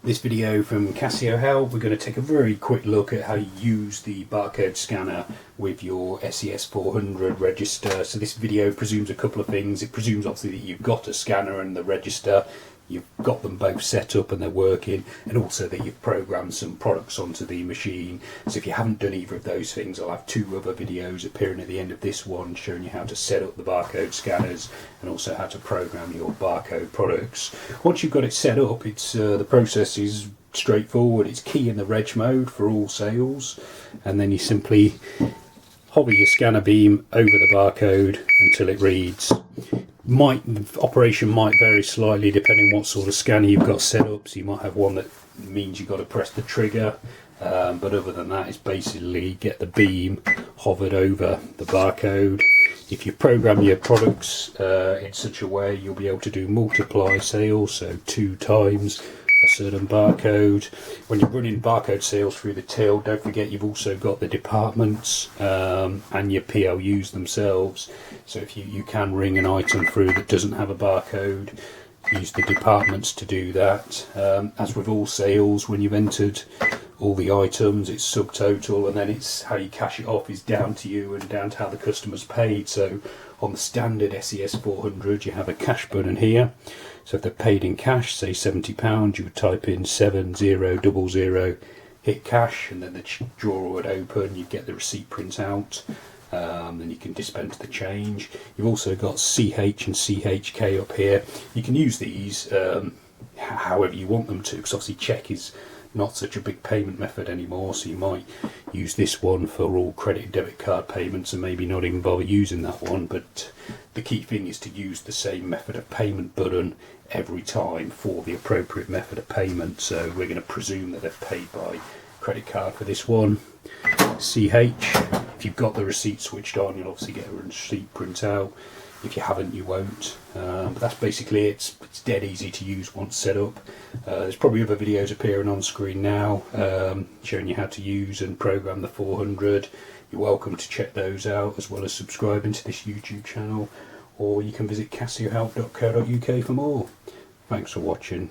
This video from Casio Help, we're going to take a very quick look at how you use the barcode scanner with your SE-S400 register. So this video presumes a couple of things. It presumes obviously that you've got a scanner and the register, you've got them both set up and they're working, and also that you've programmed some products onto the machine. So if you haven't done either of those things, I'll have two other videos appearing at the end of this one showing you how to set up the barcode scanners and also how to program your barcode products. Once you've got it set up, it's the process is straightforward. It's key in the reg mode for all sales, and then you simply hover your scanner beam over the barcode until it reads. The operation might vary slightly depending what sort of scanner you've got set up. So you might have one that means you've got to press the trigger, but other than that, it's basically get the beam hovered over the barcode. If you program your products in such a way, you'll be able to do multiply sales, so 2 times a certain barcode. When you're running barcode sales through the till, don't forget you've also got the departments and your PLUs themselves. So if you can ring an item through that doesn't have a barcode, use the departments to do that. As with all sales, when you've entered all the items, it's subtotal, and then it's how you cash it off is down to you and down to how the customer's paid. So on the standard SE-S400 you have a cash button here. So if they're paid in cash, say £70, you would type in 7000, hit cash, and then the drawer would open, you'd get the receipt print out, then you can dispense the change. You've also got CH and CHK up here. You can use these however you want them to, because obviously cheque is not such a big payment method anymore, so you might use this one for all credit and debit card payments and maybe not even bother using that one. But the key thing is to use the same method of payment button every time for the appropriate method of payment. So we're going to presume that they've paid by credit card for this one. CH, if you've got the receipt switched on, you'll obviously get a receipt print out. If you haven't, you won't. But that's basically it. It's dead easy to use once set up. There's probably other videos appearing on screen now showing you how to use and program the 400. You're welcome to check those out, as well as subscribing to this YouTube channel, or you can visit casiohelp.co.uk for more. Thanks for watching.